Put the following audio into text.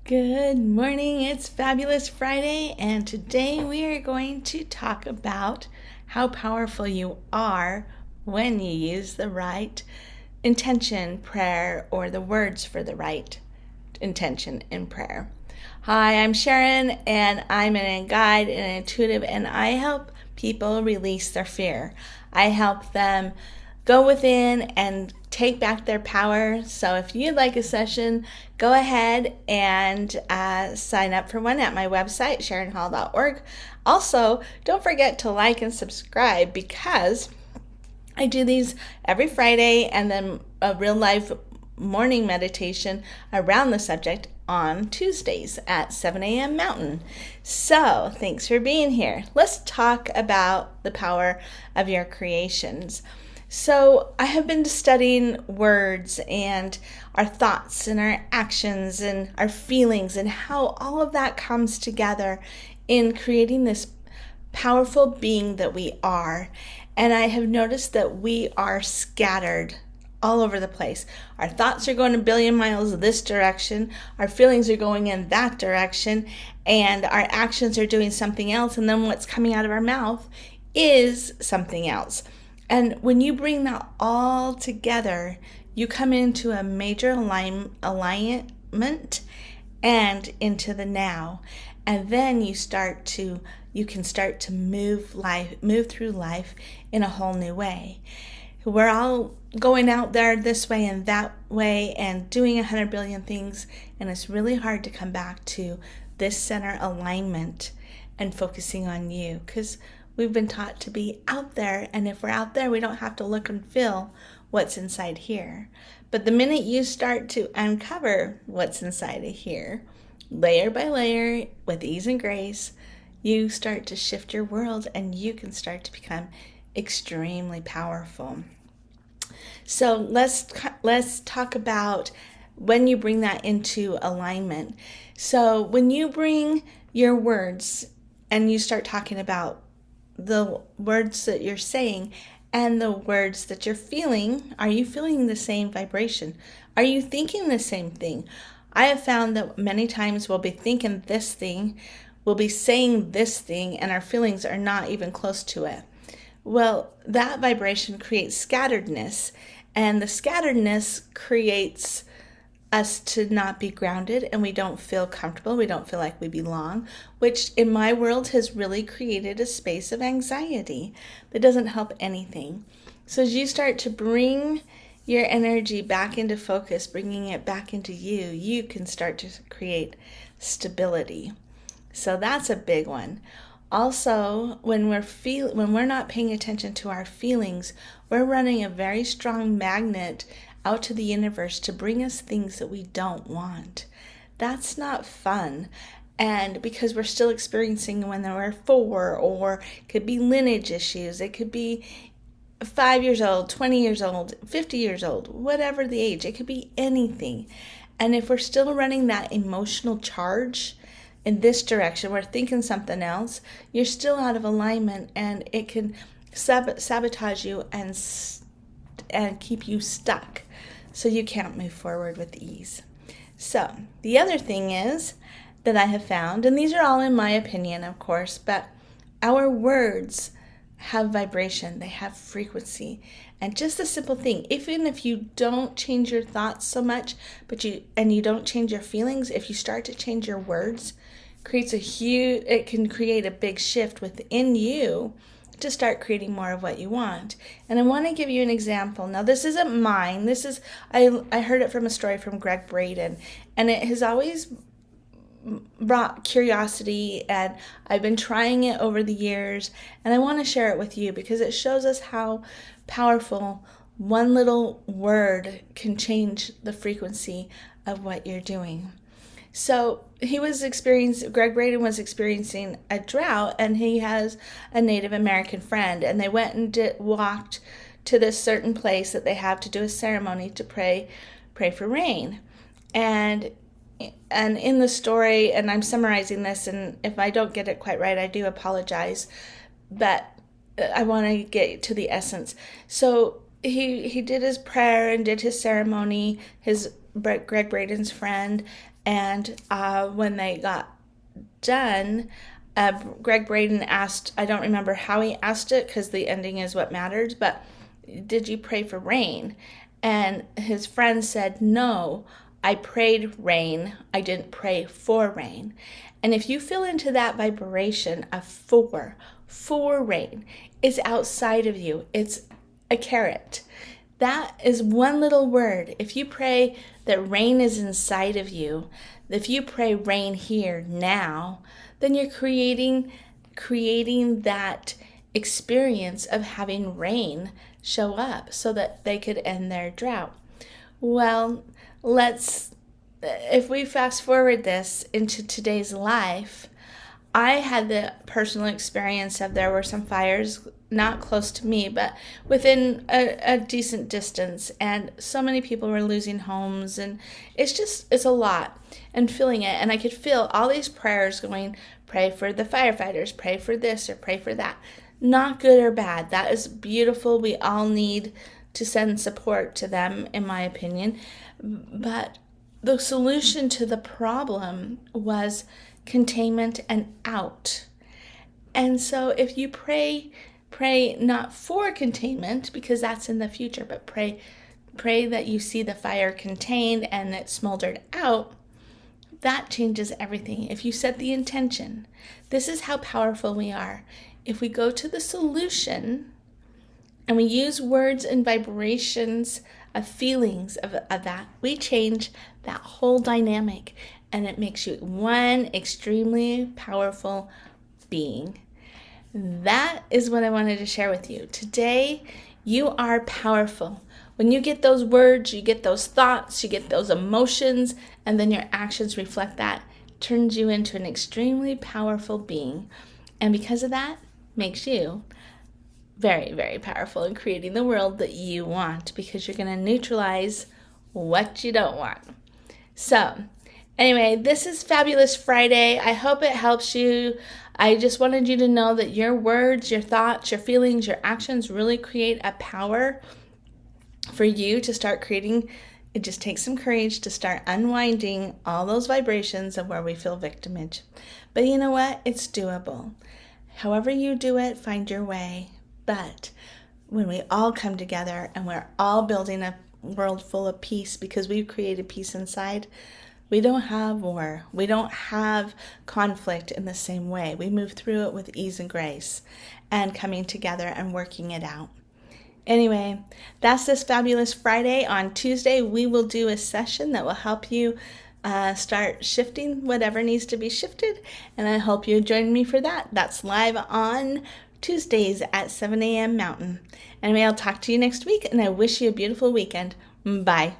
Good morning, it's Fabulous Friday, and today we are going to talk about how powerful you are when you use the right intention, prayer, or the words for the right intention in prayer. Hi, I'm Sharon, and I'm a guide and an intuitive, and I help people release their fear. I help them go within and take back their power. So if you'd like a session, go ahead and sign up for one at my website, sharonhall.org. Also, don't forget to like and subscribe because I do these every Friday and then a real life morning meditation around the subject on Tuesdays at 7 a.m. Mountain. So thanks for being here. Let's talk about the power of your creations. So I have been studying words and our thoughts and our actions and our feelings and how all of that comes together in creating this powerful being that we are. And I have noticed that we are scattered all over the place. Our thoughts are going a billion miles this direction, our feelings are going in that direction, and our actions are doing something else, and then what's coming out of our mouth is something else. And when you bring that all together, you come into a major alignment and into the now. And then you can start to move through life in a whole new way. We're all going out there this way and that way and doing 100 billion things, and it's really hard to come back to this center alignment and focusing on you, because we've been taught to be out there, and if we're out there, we don't have to look and feel what's inside here. But the minute you start to uncover what's inside of here, layer by layer, with ease and grace, you start to shift your world, and you can start to become extremely powerful. So let's talk about when you bring that into alignment. So when you bring your words and you start talking about the words that you're saying and the words that you're feeling, are you feeling the same vibration? Are you thinking the same thing? I have found that many times we'll be thinking this thing, we'll be saying this thing, and our feelings are not even close to it. Well, that vibration creates scatteredness, and the scatteredness creates us to not be grounded, and we don't feel comfortable. We don't feel like we belong, which in my world has really created a space of anxiety that doesn't help anything. So as you start to bring your energy back into focus, bringing it back into you, you can start to create stability. So that's a big one. Also, when we're not paying attention to our feelings, we're running a very strong magnet out to the universe to bring us things that we don't want. That's not fun. And because we're still experiencing when we're 4, or it could be lineage issues, it could be 5 years old, 20 years old, 50 years old, whatever the age, it could be anything. And if we're still running that emotional charge in this direction, we're thinking something else, you're still out of alignment, and it can sabotage you and keep you stuck, so you can't move forward with ease. So the other thing is that I have found, and these are all in my opinion, of course, but our words have vibration, they have frequency. And just a simple thing, even if you don't change your thoughts so much, you don't change your feelings, if you start to change your words, it can create a big shift within you to start creating more of what you want. And I want to give you an example. Now, this isn't mine. I heard it from a story from Greg Braden, and it has always brought curiosity, and I've been trying it over the years, and I want to share it with you because it shows us how powerful one little word can change the frequency of what you're doing. So Greg Braden was experiencing a drought, and he has a Native American friend, and they went and walked to this certain place that they have to do a ceremony to pray for rain. And in the story, and I'm summarizing this, and if I don't get it quite right, I do apologize, but I want to get to the essence. So he did his prayer and did his ceremony, Greg Braden's friend, And when they got done, Greg Braden asked, I don't remember how he asked it because the ending is what matters, but did you pray for rain? And his friend said, no, I prayed rain. I didn't pray for rain. And if you feel into that vibration of for rain, it's outside of you. It's a carrot. That is one little word. If you pray that rain is inside of you, if you pray rain here now, then you're creating that experience of having rain show up so that they could end their drought. Well, if we fast forward this into today's life, I had the personal experience of there were some fires not close to me, but within a decent distance, and so many people were losing homes, and it's a lot, and feeling it, and I could feel all these prayers going, pray for the firefighters, pray for this or pray for that. Not good or bad. That is beautiful. We all need to send support to them, in my opinion. But the solution to the problem was containment and out. And so if you pray not for containment, because that's in the future, but pray that you see the fire contained and it smoldered out, that changes everything. If you set the intention, this is how powerful we are. If we go to the solution and we use words and vibrations of feelings of that, we change that whole dynamic, and it makes you one extremely powerful being. That is what I wanted to share with you. Today, you are powerful. When you get those words, you get those thoughts, you get those emotions, and then your actions reflect that, turns you into an extremely powerful being. And because of that, makes you very, very powerful in creating the world that you want, because you're going to neutralize what you don't want. So, anyway, this is Fabulous Friday. I hope it helps you. I just wanted you to know that your words, your thoughts, your feelings, your actions really create a power for you to start creating. It just takes some courage to start unwinding all those vibrations of where we feel victimage. But you know what? It's doable. However you do it, find your way. But when we all come together and we're all building a world full of peace because we've created peace inside, we don't have war. We don't have conflict in the same way. We move through it with ease and grace and coming together and working it out. Anyway, that's this Fabulous Friday. On Tuesday, we will do a session that will help you start shifting whatever needs to be shifted, and I hope you join me for that. That's live on Tuesdays at 7 a.m. Mountain. Anyway, I'll talk to you next week, and I wish you a beautiful weekend. Bye.